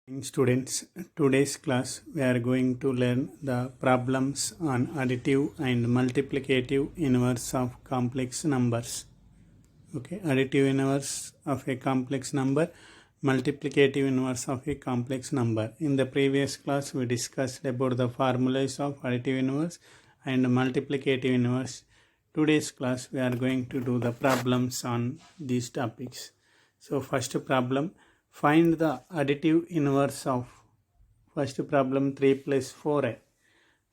Students, today's class we are going to learn the problems on additive and multiplicative inverse of complex numbers. Okay, additive inverse of a complex number, multiplicative inverse of a complex number. In the previous class we discussed about the formulas of additive inverse and multiplicative inverse. Today's class we are going to do the problems on these topics. So first problem, find the additive inverse of first problem 3 plus 4i.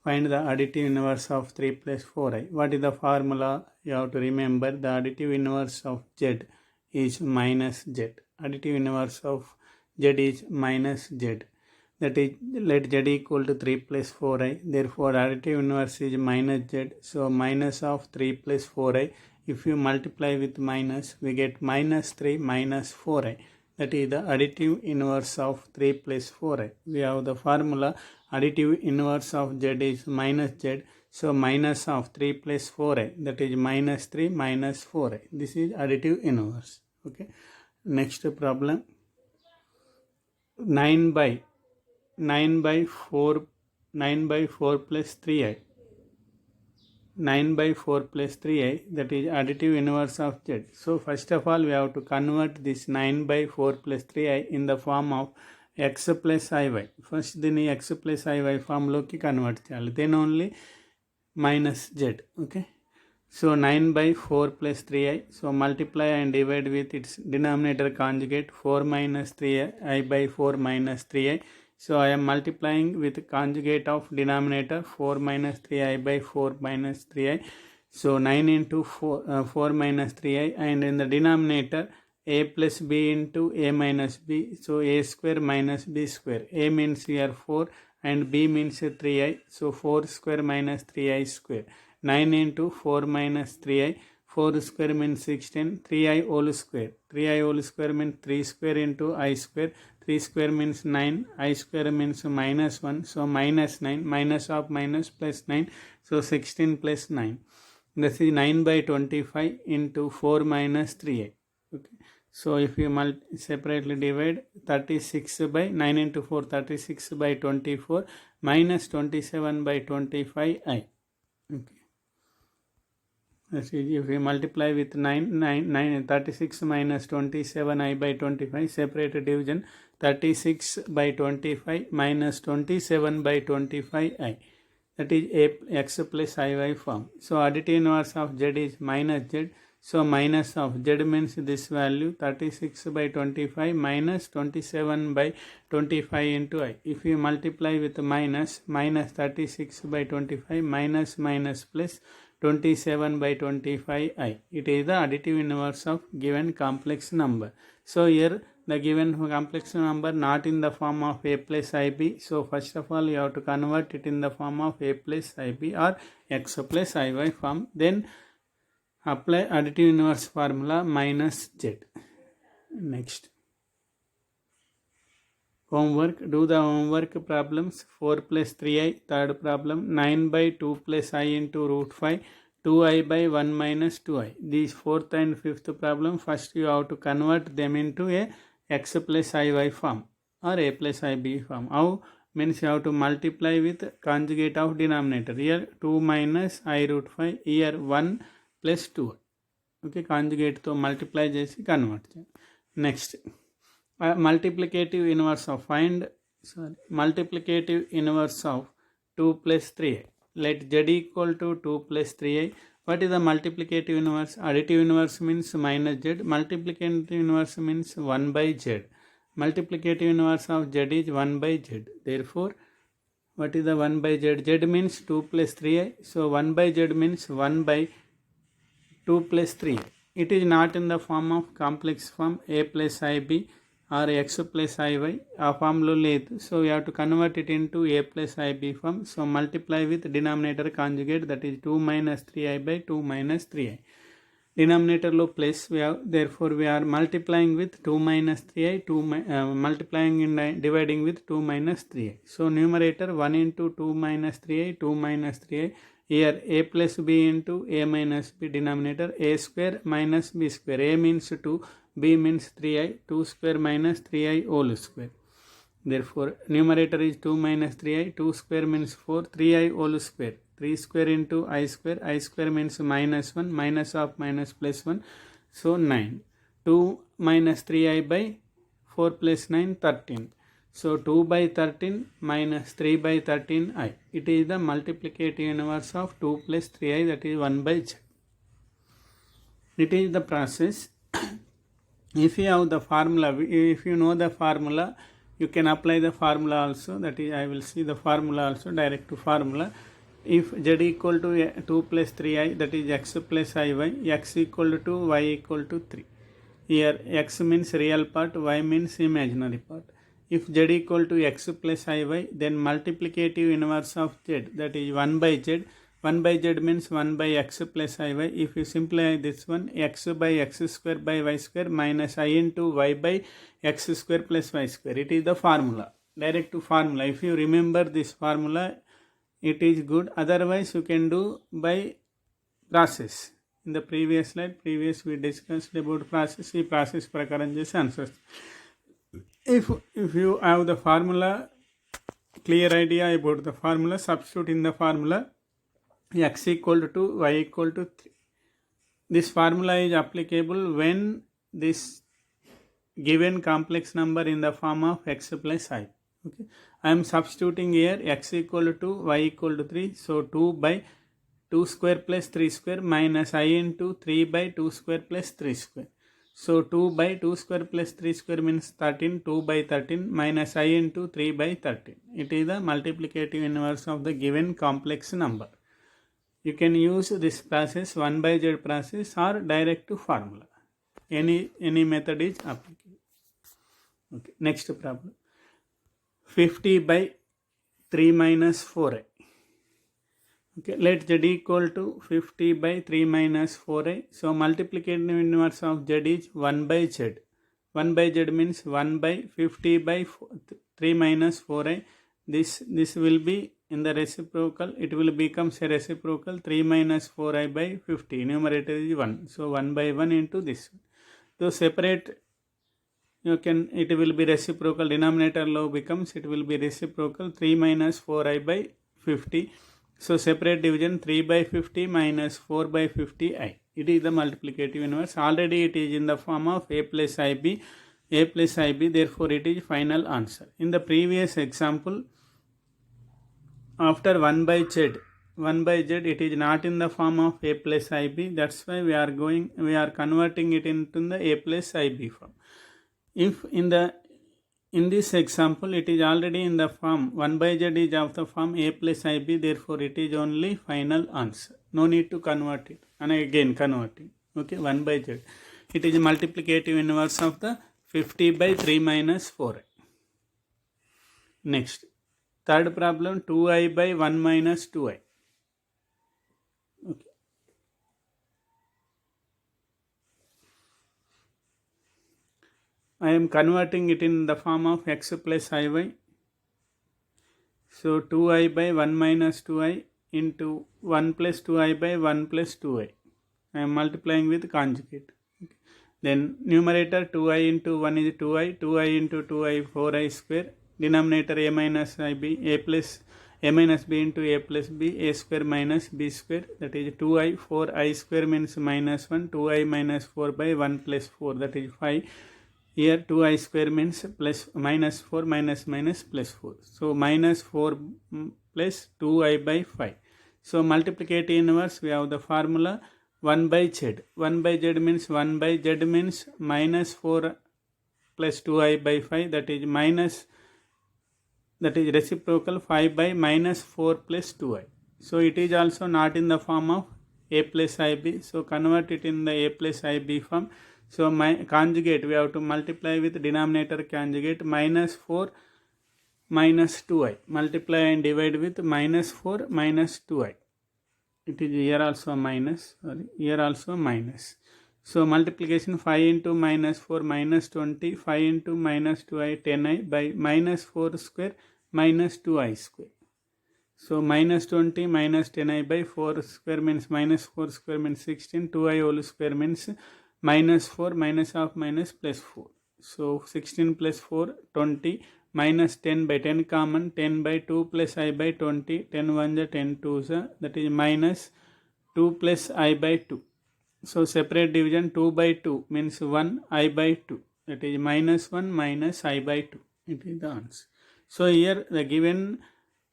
Find the additive inverse of 3 plus 4i. What is the formula? You have to remember the additive inverse of z is minus z. Additive inverse of z is minus z. That is, let z equal to 3 plus 4i. Therefore, additive inverse is minus z. So, minus of 3 plus 4i. If you multiply with minus, we get minus 3 minus 4i. That is the additive inverse of 3 plus 4i. We have the formula additive inverse of z is minus z. So minus of 3 plus 4i, that is minus 3 minus 4i. This is additive inverse. Okay. Next problem, 9 by 4 plus 3i. 9 by 4 plus 3i, that is additive inverse of z. So first of all we have to convert this 9 by 4 plus 3i in the form of x plus iy. First దీన్ని x plus iy ఫామ్లోకి convert చేయాలి, then only minus z. Okay, so 9 by 4 plus 3i, so multiply and divide with its denominator conjugate 4 minus 3i by 4 minus 3i. So I am multiplying with conjugate of denominator 4 minus 3i by 4 minus 3i. So 9 into 4 minus 3i, and in the denominator a plus b into a minus b. So a square minus b square. A means here 4 and b means 3i. So 4 square minus 3i square. 9 into 4 minus 3i. 4 square means 16. 3i whole square. 3i whole square means 3 square into i square. 3 square means 9. I square means minus 1. So minus 9. Minus of minus plus 9. So 16 plus 9. This is 9 by 25 into 4 minus 3i. Okay. So if you separately divide 36 by 9 into 4, 36 by 24 minus 27 by 25i. Okay. If we multiply with 36 minus 27i by 25, separate division 36 by 25 minus 27 by 25i. That is x plus iy form. So additive inverse of z is minus z. So minus of z means this value 36 by 25 minus 27 by 25 into i. If you multiply with minus 36 by 25 minus plus 27 by 25i. It is the additive inverse of given complex number. So here the given complex number not in the form of a plus ib. So first of all you have to convert it in the form of a plus ib or x plus iy form. Then apply additive inverse formula minus z. Next. Homework. Do the homework problems. 4 plus 3i. Third problem. 9 by 2 plus i into root 5. 2i by 1 minus 2i. These fourth and fifth problem, first you have to convert them into a x plus iy form or a plus ib form. How? Means you have to multiply with conjugate of denominator. Here 2 minus i root 5. Here 1 plus 2. Okay, conjugate to multiply చేసి convert. Next. Multiplicative inverse of multiplicative inverse of 2 plus 3i. Let z equal to 2 plus 3i. What is the multiplicative inverse? Additive inverse means minus z. Multiplicative inverse means 1 by z. Multiplicative inverse of z is 1 by z. Therefore, what is the 1 by z? Z means 2 plus 3i. So 1 by z means 1 by 2 plus 3. It is not in the form of complex form a plus ib or x plus iy. A form lo ledu. So we have to convert it into a plus ib form. So multiply with denominator conjugate, that is 2 minus 3i by 2 minus 3i. Denominator lo plus we have, therefore we are multiplying with 2 minus 3i, multiplying and dividing with 2 minus 3i. So numerator 1 into 2 minus 3i, 2 minus 3i. Here a plus b into a minus b, denominator a square minus b square. A means 2, b means 3i, 2 square minus 3i whole square. Therefore, numerator is 2 minus 3i, 2 square means 4, 3i whole square, 3 square into I square means minus 1, minus of minus plus 1, so 9. 2 minus 3i by 4 plus 9, 13. So 2 by 13 minus 3 by 13i. It is the multiplicative inverse of 2 plus 3i, that is 1 by z. It is the process. If you have the formula, if you know the formula, you can apply the formula also, that is I will see the formula also, direct to formula. If z equal to 2 plus 3i, that is x plus iy, x equal to y equal to 3. Here x means real part, y means imaginary part. If z equal to x plus iy, then multiplicative inverse of z, that is 1 by z. 1 by z means 1 by x plus iy. If you simplify this one, x by x square by y square minus I into y by x square plus y square. It is the formula, direct to formula. If you remember this formula, it is good. Otherwise, you can do by process. In the previous slide, we discussed about process. ఈ process ప్రకారం చేసి answers. If you have the formula, clear idea about the formula, substitute in the formula x equal to y equal to 3. This formula is applicable when this given complex number in the form of x plus I. Okay, I am substituting here x equal to y equal to 3. So 2 by 2 square plus 3 square minus I into 3 by 2 square plus 3 square. So 2 by 2 square plus 3 square means 13, 2 by 13 minus I into 3 by 13. It is the multiplicative inverse of the given complex number. You can use this process, 1 by z process, or direct to formula. Any method is applicable. Okay, next problem. 50 by 3 minus 4i. Okay, let z equal to 50 by 3 minus 4i. So multiplicative inverse of z is 1 by z. 1 by z means 1 by 50 by 3 minus 4i. This will be in the reciprocal. It will become a reciprocal 3 minus 4i by 50. Numerator is 1. So 1 by 1 into this. So separate, it will be reciprocal. Denominator low becomes, it will be reciprocal 3 minus 4i by 50. So separate division 3 by 50 minus 4 by 50i. It is the multiplicative inverse. Already it is in the form of a plus ib. Therefore it is final answer. In the previous example, after 1 by z, it is not in the form of a plus ib. That's why we are converting it into the a plus ib form. If in this example, it is already in the form 1 by z is of the form a plus ib, therefore it is only final answer. No need to convert it. And again converting. Okay, 1 by z. It is a multiplicative inverse of the 50 by 3 minus 4i. Next, third problem, 2i by 1 minus 2i. Okay. I am converting it in the form of x plus iy. So 2i by 1 minus 2i into 1 plus 2i by 1 plus 2i. I am multiplying with conjugate. Okay. Then numerator 2i into 1 is 2i, 2i into 2i 4i square. Denominator a minus ib, a minus b into a plus b, a square minus b square, that is 2i, 4i square means minus 1, 2i minus 4 by 1 plus 4, that is 5. Here 2i square means plus minus 4 minus plus 4. So minus 4 plus 2i by 5. So multiplicative inverse, we have the formula 1 by z. 1 by z means minus 4 plus 2i by 5, that is reciprocal 5 by minus 4 plus 2i. So it is also not in the form of a plus ib. So convert it in the a plus ib form. So my conjugate, we have to multiply with denominator conjugate minus 4 minus 2i. Multiply and divide with minus 4 minus 2i. It is here also minus, here also minus. So multiplication 5 into minus 4 minus 20, 5 into minus 2i 10i by minus 4 square minus 2i square. So minus 20 minus 10i by 4 square means minus 4 square means 16, 2i whole square means minus 4 minus of minus plus 4. So 16 plus 4, 20 minus 10 by 10 common, 10 by 2 plus I by 20, 10 1 the 10 2 that is minus 2 plus I by 2. So separate division 2 by 2 means 1 I by 2, that is minus 1 minus I by 2. It is the answer. So here the given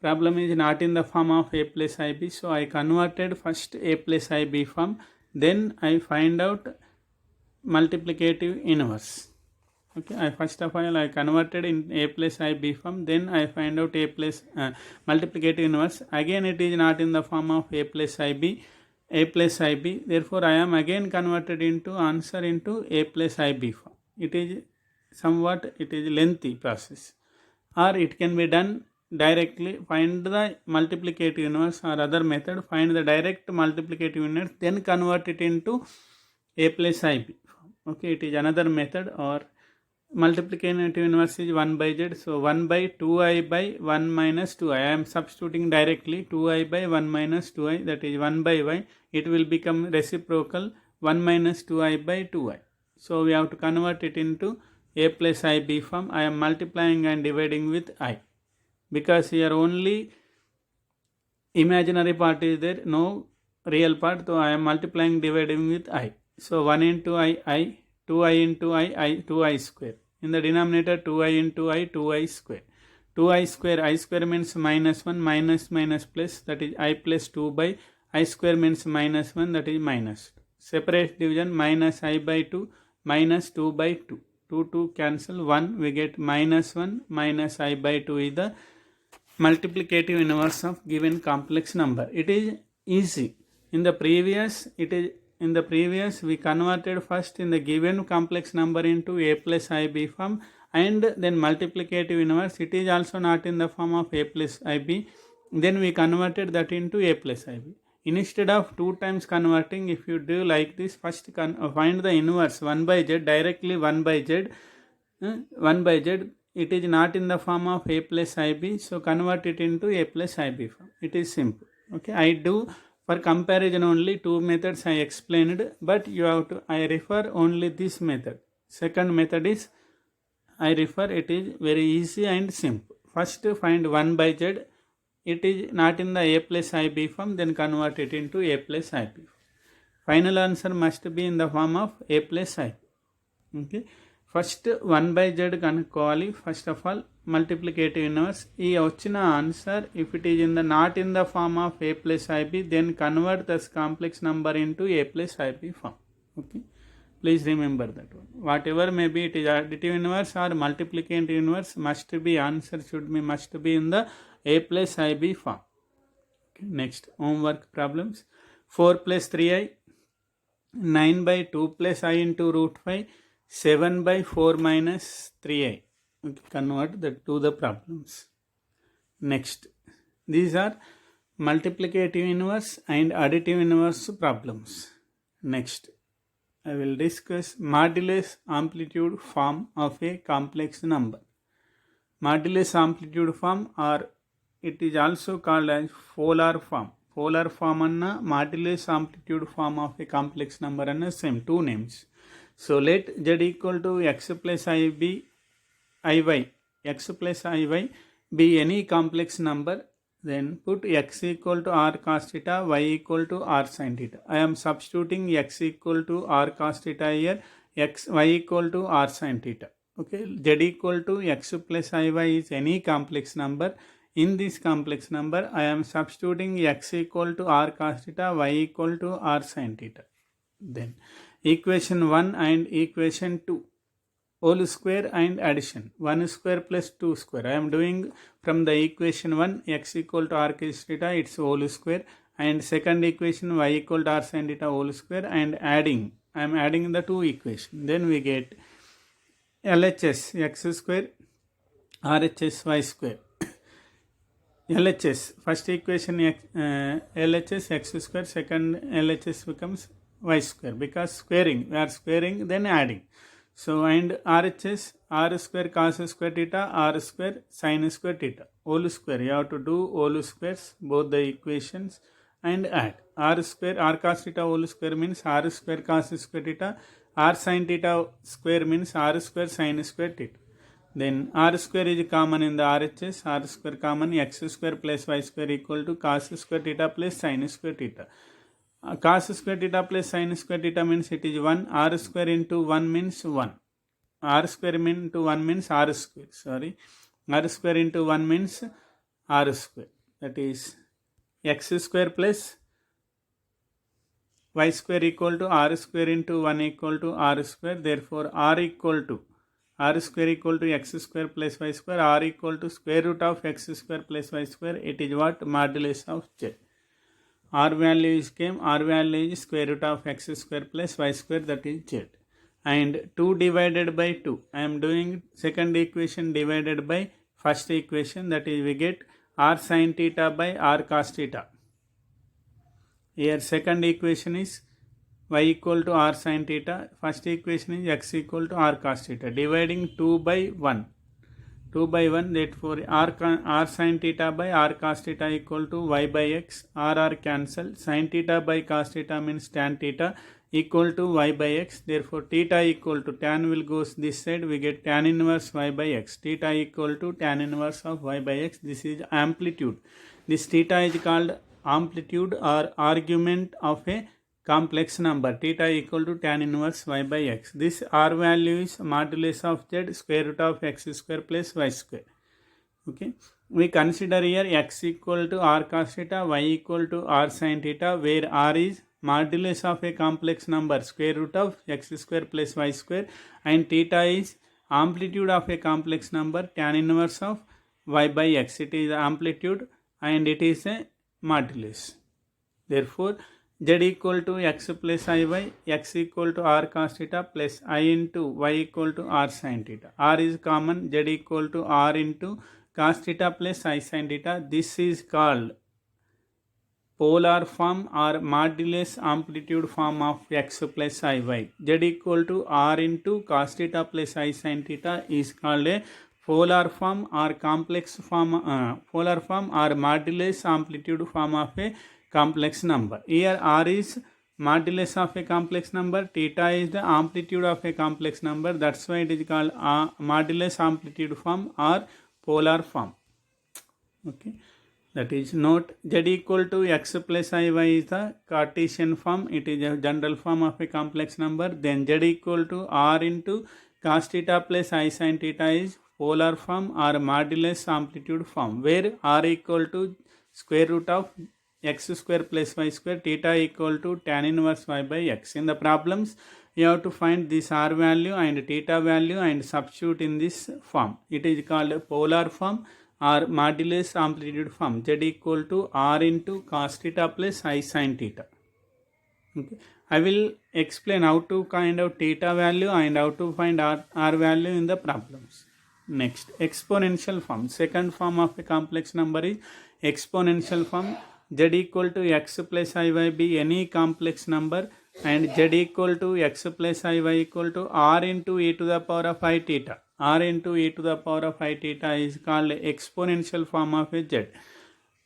problem is not in the form of a plus ib, so I converted first a plus ib form, then I find out multiplicative inverse. Okay, I first of all I converted in a plus ib form, then I find out a plus multiplicative inverse. Again it is not in the form of a plus ib, therefore I am again converted into answer into a plus ib form. It is somewhat lengthy process, or it can be done directly. Find the multiplicative inverse or other method, find the direct multiplicative inverse, then convert it into a plus ib form. Okay, it is another method. Or multiplicative inverse is 1 by z, so 1 by 2i by 1 minus 2i. I am substituting directly 2i by 1 minus 2i, that is 1 by y. It will become reciprocal 1 minus 2i by 2i. So we have to convert it into a plus ib form. I am multiplying and dividing with I, because here only imaginary part is there, no real part, so I am multiplying dividing with I. So 1 into I, 2i into I, 2i square. In the denominator 2i into I, 2i square. 2i square, I square means minus 1, minus minus plus, that is I plus 2 by I square means minus 1, that is minus 2. Separate division minus I by 2 minus 2 by 2. 2 cancel, 1 we get minus 1 minus I by 2 is the multiplicative inverse of given complex number. It is easy. In the previous we converted first in the given complex number into a plus ib form, and then multiplicative inverse. It is also not in the form of a plus ib, then we converted that into a plus ib. Instead of 2 times converting, if you do like this, first find the inverse 1 by z, directly 1 by z. 1 by z, it is not in the form of a plus ib, so convert it into a plus ib form. It is simple. Okay, I do for comparison only 2 methods I explained, but you have to, I refer only this method. Second method is I refer, it is very easy and simple. First find 1 by z, it is not in the a plus ib form, then convert it into a plus ib form. Final answer must be in the form of a plus ib. Okay, first 1 by z కనుక్కోవాలి. First of all multiplicative inverse. ఈ వచ్చిన answer if it is in the not in the form of a plus i b, then convert this complex number into a plus i b form. Okay, please remember that one. Whatever may be, it is additive inverse or multiplicative inverse, must be answer should be must be in the a plus i b form. Okay, next homework problems. 4 plus 3i, 9 by 2 plus I into root 5, 7 by 4 minus 3i. Okay, convert that to the problems. Next, these are multiplicative inverse and additive inverse problems. Next, I will discuss modulus amplitude form of a complex number. Modulus amplitude form, or it is also called as polar form. Polar form anna modulus amplitude form of a complex number anna same, two names. So let z equal to x plus ib iy, x plus iy be any complex number, then put x equal to r cos theta, y equal to r sin theta. I am substituting x equal to r cos theta here, y equal to r sin theta. Okay, z equal to x plus iy is any complex number. In this complex number, I am substituting x equal to r cos theta, y equal to r sin theta. Then equation 1 and equation 2, whole square and addition, 1 square plus 2 square. I am doing from the equation 1, x equal to r cos theta, its whole square, and second equation y equal to r sin theta whole square, and adding. I am adding the two equations. Then we get LHS x square, RHS y square. LHS, first equation LHS x square, second LHS becomes y square, because squaring, we are squaring then adding. So and RHS, r square cos square theta, r square sin square theta whole square. You have to do whole squares both the equations and add. R square, r cos theta whole square means r square cos square theta, r sin theta square means r square sin square theta. Then r square is common in the RHS, r square common, x square plus y square equal to cos square theta plus sin square theta. Cos square theta plus sin square theta means it is 1, r square into 1 means 1. R square into 1 means r square, sorry. R square into 1 means r square. That is x square plus y square equal to r square into 1 equal to r square. Therefore, r square equal to x square plus y square, r equal to square root of x square plus y square. It is what? Modulus of z. R value is came, R value is square root of x square plus y square, that is z. And 2 divided by 2. I am doing second equation divided by first equation, that is we get r sin theta by r cos theta. Here second equation is y equal to r sin theta. First equation is x equal to r cos theta. Dividing 2 by 1. 2 by 1, therefore r sin theta by r cos theta equal to y by x. R cancel. Sin theta by cos theta means tan theta equal to y by x. Therefore, theta equal to tan will goes this side. We get tan inverse y by x. Theta equal to tan inverse of y by x. This is amplitude. This theta is called amplitude or argument of a complex number. Theta equal to tan inverse y by x. This r value is modulus of z square root of x square plus y square. Okay. We consider here x equal to r cos theta, y equal to r sin theta, where r is modulus of a complex number square root of x square plus y square, and theta is amplitude of a complex number tan inverse of y by x. It is amplitude and it is a modulus. Therefore, z equal to x plus iy, x equal to r cos theta plus I into y equal to r sin theta. R is common, z equal to r into cos theta plus I sin theta. This is called polar form or modulus amplitude form of x plus iy. Z equal to r into cos theta plus I sin theta is called a polar form or complex form, polar form or modulus amplitude form of a complex number. Here r is modulus of a complex number, theta is the amplitude of a complex number. That's why it is called modulus amplitude form or polar form. Okay. That is note, z equal to x plus iy is the Cartesian form. It is a general form of a complex number. Then z equal to r into cos theta plus I sin theta is polar form or modulus amplitude form, where r equal to square root of x square plus y square, theta equal to tan inverse y by x. In the problems, you have to find this r value and theta value and substitute in this form. It is called polar form or modulus amplitude form. Z equal to r into cos theta plus I sin theta. Okay. I will explain how to find out theta value and how to find r value in the problems. Next, exponential form. Second form of a complex number is exponential form. Z equal to x plus iy be any complex number, and z equal to x plus iy equal to r into e to the power of I theta. R into e to the power of I theta is called exponential form of a z.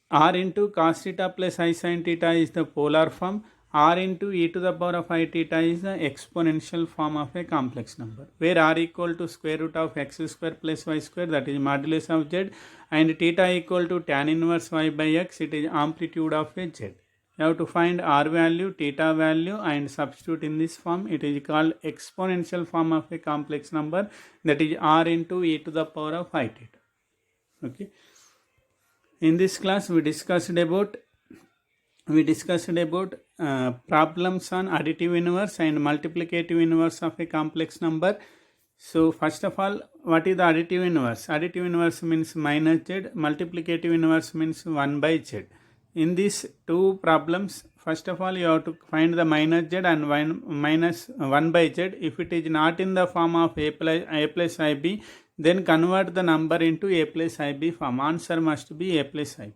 R into cos theta plus I sin theta is the polar form. R into e to the power of I theta is the exponential form of a complex number, where r equal to square root of x square plus y square, that is modulus of z, and theta equal to tan inverse y by x, it is amplitude of a z. You have to find r value, theta value and substitute in this form. It is called exponential form of a complex number, that is r into e to the power of I theta. Okay. In this class we discussed about problems on additive inverse and multiplicative inverse of a complex number. So first of all, what is the additive inverse? Additive inverse means minus z, multiplicative inverse means 1 by z. In these two problems, first of all you have to find the minus z and minus 1 by z. If it is not in the form of a plus ib, then convert the number into a plus ib form. Answer must be a plus ib.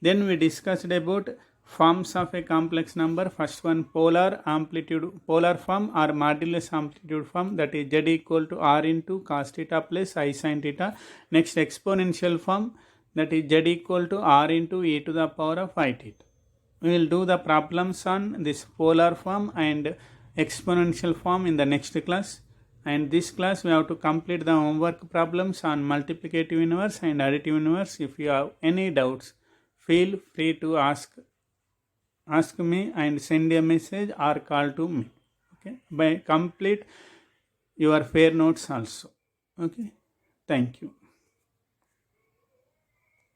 Then we discussed about forms of a complex number. First one, polar form or modulus amplitude form, that is z equal to r into cos theta plus I sin theta. Next, exponential form, that is z equal to r into e to the power of I theta. We will do the problems on this polar form and exponential form in the next class. And this class we have to complete the homework problems on multiplicative inverse and additive inverse. If you have any doubts, feel free to ask me and send a message or call to me. Okay, by complete your fair notes also. Okay, thank you.